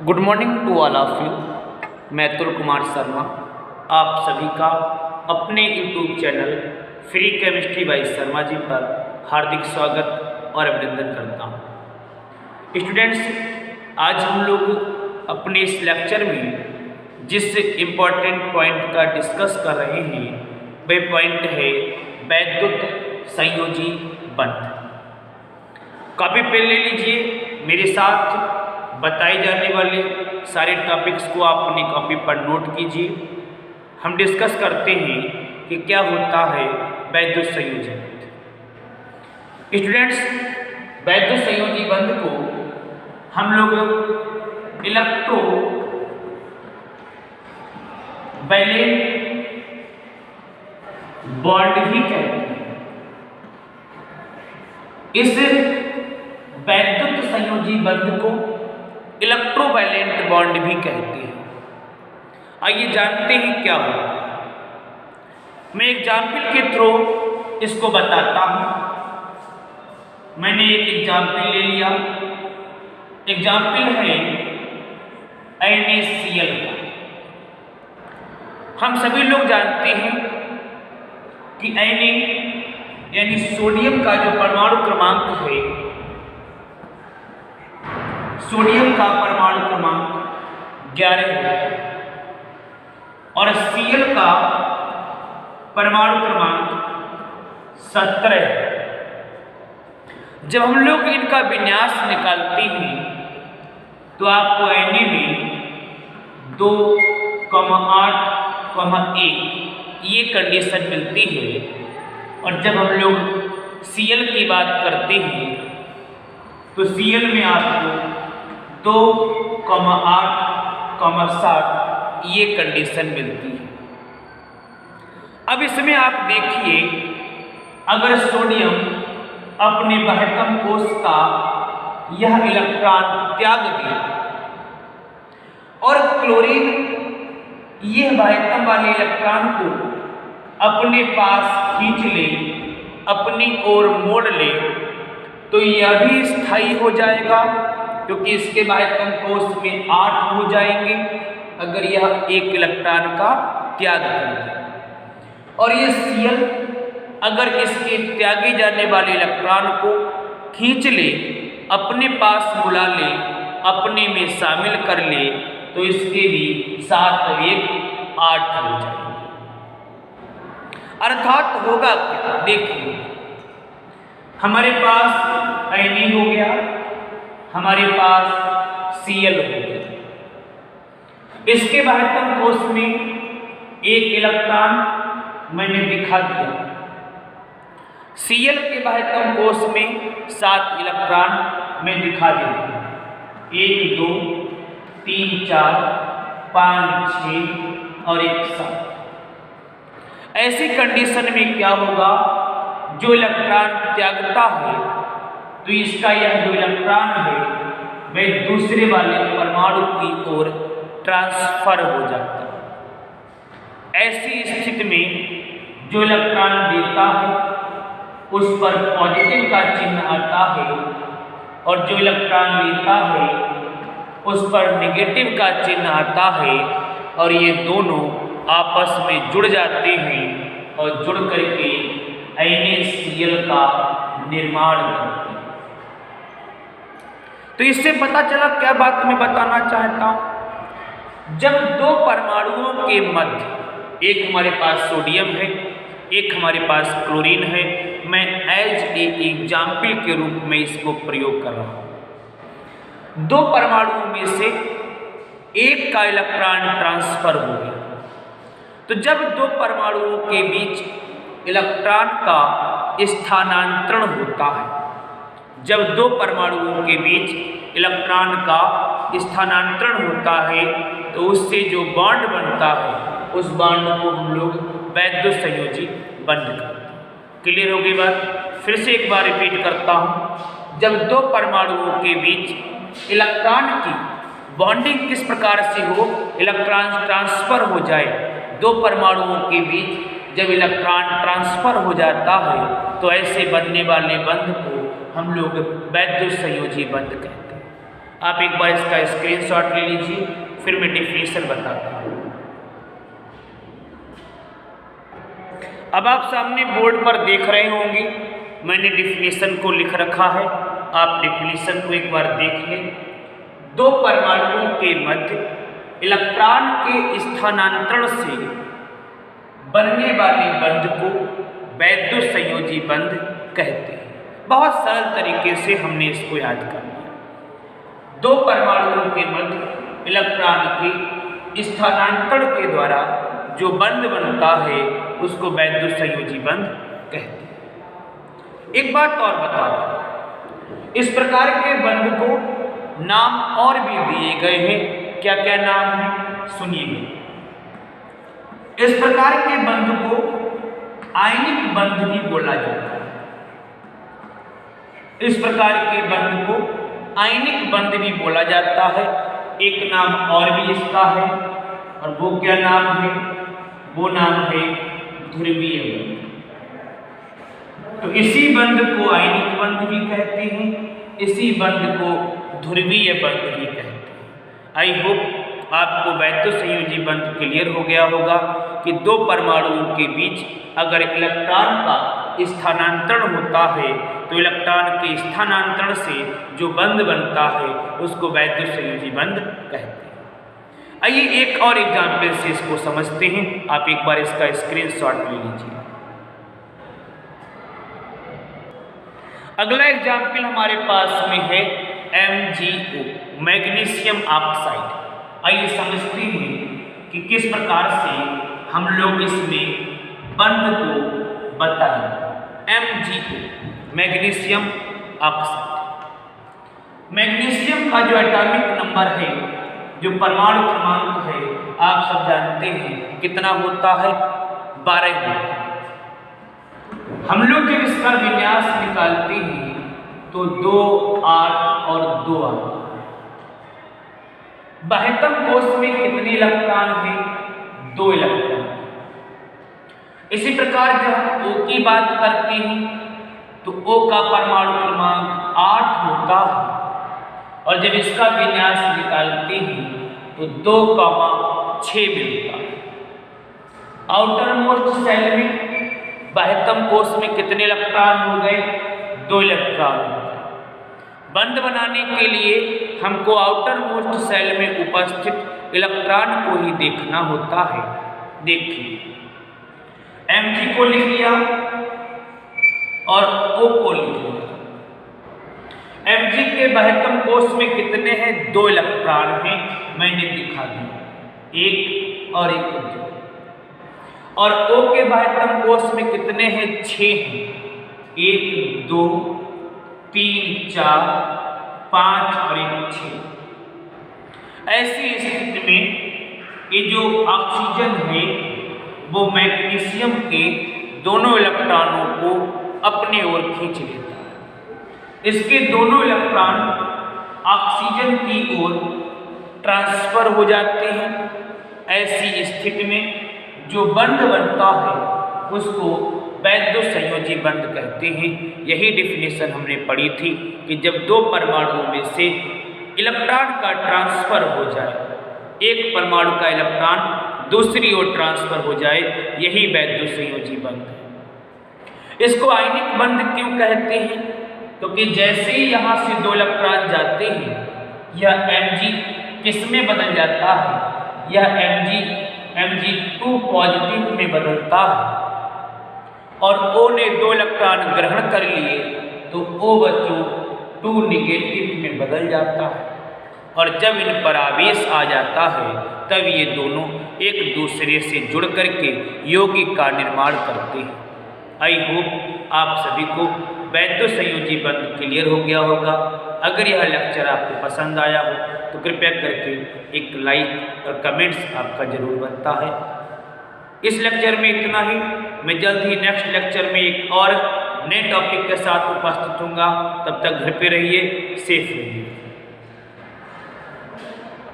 Good morning to all of you. मैं अतुल कुमार शर्मा आप सभी का अपने YouTube channel free chemistry by Sharma ji पर हार्दिक स्वागत और अभिनंदन करता हूँ। स्टूडेंट्स, आज हम लोग अपने इस लेक्चर में जिस इम्पोर्टेंट पॉइंट का डिस्कस कर रहे हैं वह पॉइंट है वैद्युत संयोजी बंध। कॉपी पेन ले लीजिए, मेरे साथ बताए जाने वाले सारे टॉपिक्स को आप अपनी कॉपी पर नोट कीजिए। हम डिस्कस करते हैं कि क्या होता है वैद्युत संयोजी बंध। स्टूडेंट्स, वैद्युत संयोजी बंध को हम लोग इलेक्ट्रो वैलेंट बॉन्ड भी कहते हैं। इस वैद्युत संयोजी बंध को इलेक्ट्रोवैलेंट बॉन्ड भी कहते हैं। आइए जानते हैं क्या होता है। मैं एग्जाम्पल के थ्रू इसको बताता हूं। मैंने एक एग्जाम्पल ले लिया। एग्जाम्पल है NaCl का। हम सभी लोग जानते हैं कि Na यानी सोडियम का जो परमाणु क्रमांक है, सोडियम का परमाणु क्रमांक 11 है और Cl का परमाणु क्रमांक 17 है। जब हम लोग इनका विन्यास निकालते हैं तो आपको Na में 2,8,1 ये कंडीशन मिलती है। और जब हम लोग Cl की बात करते हैं तो Cl में आपको 2,8,7 ये कंडीशन मिलती है। अब इसमें आप देखिए, अगर सोडियम अपने बाह्यतम कोश का यह इलेक्ट्रॉन त्याग दे और क्लोरीन यह बाह्यतम वाले इलेक्ट्रॉन को अपने पास खींच ले, अपनी ओर मोड़ ले, तो यह भी स्थायी हो जाएगा क्योंकि इसके बाह्यतम कोश में 8 हो जाएंगे अगर यह एक इलेक्ट्रॉन का त्याग कर दे। और ये Cl अगर इसके त्यागे जाने वाले इलेक्ट्रॉन को खींच ले, अपने पास बुला ले, अपने में शामिल कर ले, तो इसके भी 7 और 1 8 हो जाएंगे। अर्थात होगा क्या, देखिए हमारे पास Na हो गया, हमारे पास Cl हो गया। इसके बाह्यतम कोश में एक इलेक्ट्रॉन मैंने दिखा दिया। Cl के बाह्यतम कोश में 7 इलेक्ट्रॉन मैं दिखा दिया। 1 2 3 4 5 6 और 1 7। ऐसी कंडीशन में क्या होगा, जो इलेक्ट्रॉन त्यागता है तो इसका यह जो इलेक्ट्रॉन है वह दूसरे वाले परमाणु की ओर ट्रांसफर हो जाता है। ऐसी स्थिति में जो इलेक्ट्रॉन देता है उस पर पॉजिटिव का चिन्ह आता है और जो इलेक्ट्रॉन लेता है उस पर नेगेटिव का चिन्ह आता है और ये दोनों आपस में जुड़ जाते हैं और जुड़ करके NaCl का निर्माण करते हैं। तो इससे पता चला क्या बात मैं बताना चाहता हूं। जब दो परमाणुओं के मध्य, एक हमारे पास सोडियम है, एक हमारे पास क्लोरीन है, मैं एज ए एग्जाम्पल के रूप में इसको प्रयोग कर रहा हूं। दो परमाणुओं में से एक का इलेक्ट्रॉन ट्रांसफर हो गया। तो जब दो परमाणुओं के बीच इलेक्ट्रॉन का स्थानांतरण होता है, जब दो परमाणुओं के बीच इलेक्ट्रॉन का स्थानांतरण होता है तो उससे जो बॉन्ड बनता है उस बॉन्ड को हम लोग वैद्युत संयोजी बंध करते हैं। क्लियर हो गई बात? फिर से एक बार रिपीट करता हूँ। जब दो परमाणुओं के बीच इलेक्ट्रॉन की बॉन्डिंग किस प्रकार से हो, इलेक्ट्रॉन ट्रांसफर हो जाए, दो परमाणुओं के बीच जब इलेक्ट्रॉन ट्रांसफर हो जाता है तो ऐसे बनने वाले बंध को हम लोग वैद्युत संयोजी बंध कहते हैं। आप एक बार इसका स्क्रीनशॉट ले लीजिए, फिर मैं डिफिनीशन बताता हूँ। अब आप सामने बोर्ड पर देख रहे होंगे, मैंने डिफिनीशन को लिख रखा है, आप डिफिनीशन को एक बार देख लें। दो परमाणुओं के मध्य इलेक्ट्रॉन के स्थानांतरण से बनने वाले बंध को वैद्युत संयोजी बंध कहते हैं। बहुत सरल तरीके से हमने इसको याद कर लिया। दो परमाणुओं के मध्य इलेक्ट्रॉन के स्थानांतरण के द्वारा जो बंध बनता है उसको वैद्युत संयोजी बंध कहते हैं। एक बात और बता दूं, इस प्रकार के बंध को नाम और भी दिए गए हैं। क्या क्या नाम है सुनिए। इस प्रकार के बंध को आयनिक बंध भी बोला जाता है। इस प्रकार के बंध को आयनिक बंध भी बोला जाता है। एक नाम और भी इसका है, और वो क्या नाम है? वो नाम है ध्रुवीय बंध। तो इसी बंध को आयनिक बंध भी कहते हैं, इसी बंध को ध्रुवीय बंध भी कहते हैं। आई होप आपको वैद्युत संयोजी बंध क्लियर हो गया होगा कि दो परमाणुओं के बीच अगर इलेक्ट्रॉन का स्थानांतरण होता है तो इलेक्ट्रॉन के स्थानांतरण से जो बंध बनता है उसको वैद्युत संयोजी बंध कहते हैं। आइए एक और एग्जाम्पल से इसको समझते हैं। आप एक बार इसका स्क्रीनशॉट ले लीजिए। अगला एग्जाम्पल हमारे पास में है MgO, मैग्नीशियम ऑक्साइड। आइए समझते हैं कि किस प्रकार से हम लोग इसमें बंध को बताएंगे। MgO, magnesium oxide. मैग्नीशियम का जो एटॉमिक नंबर है, जो परमाणु क्रमांक है, आप सब जानते हैं कितना होता है? 12 होता है। हम लोग जब इसका विन्यास निकालते हैं तो 2, 8 और 2 आता है। बाह्यतम कोश में कितने इलेक्ट्रॉन हैं? 2 इलेक्ट्रॉन। इसी प्रकार जब हम O की बात करते हैं तो O का परमाणु क्रमांक 8 होता है, और जब इसका विन्यास निकालते हैं तो 2,6 मिलता है। आउटर मोस्ट सेल में बाह्यतम कोश में कितने इलेक्ट्रॉन हो गए? 2 इलेक्ट्रॉन हो गए। बंध बनाने के लिए हमको आउटर मोस्ट सेल में उपस्थित इलेक्ट्रॉन को ही देखना होता है। देखिए, Mg को लिख लिया और O को लिख लिया। Mg के बाह्यतम कोश में कितने हैं? 2 इलेक्ट्रॉन हैं, मैंने दिखा दिया, 1 और 1 2। और O के बाह्यतम कोश में कितने हैं? 6 हैं, 1 2 3 4 5 और 1 6। ऐसी स्थिति में ये जो ऑक्सीजन है वो मैग्नीशियम के दोनों इलेक्ट्रॉनों को अपनी ओर खींच लेता है। इसके दोनों इलेक्ट्रॉन ऑक्सीजन की ओर ट्रांसफर हो जाते हैं। ऐसी स्थिति में जो बंध बनता है उसको वैद्युत संयोजी बंध कहते हैं। यही डिफिनेशन हमने पढ़ी थी कि जब दो परमाणुओं में से इलेक्ट्रॉन का ट्रांसफर हो जाए, एक परमाणु का इलेक्ट्रॉन दूसरी ओर ट्रांसफर हो जाए, यही वैद्युत संयोजी बंध है। इसको आयनिक बंध क्यों कहते हैं? क्योंकि जैसे ही यहाँ से 2 इलेक्ट्रॉन जाते हैं, यह Mg किस में बदल जाता है? यह Mg2 पॉजिटिव में बदलता है, और O ने 2 इलेक्ट्रॉन ग्रहण कर लिए तो O बच्चों 2 निगेटिव में बदल जाता है, और जब इन पर आवेश आ जाता है तब ये दोनों एक दूसरे से जुड़ करके यौगिक का निर्माण करते हैं। आई होप आप सभी को वैद्युत संयोजी बंध क्लियर हो गया होगा। अगर यह लेक्चर आपको पसंद आया हो तो कृपया करके एक लाइक और कमेंट्स आपका जरूर बनता है। इस लेक्चर में इतना ही। मैं जल्द ही नेक्स्ट लेक्चर में एक और नए टॉपिक के साथ उपस्थित होऊंगा। तब तक घर पे रहिए, सेफ रहिए।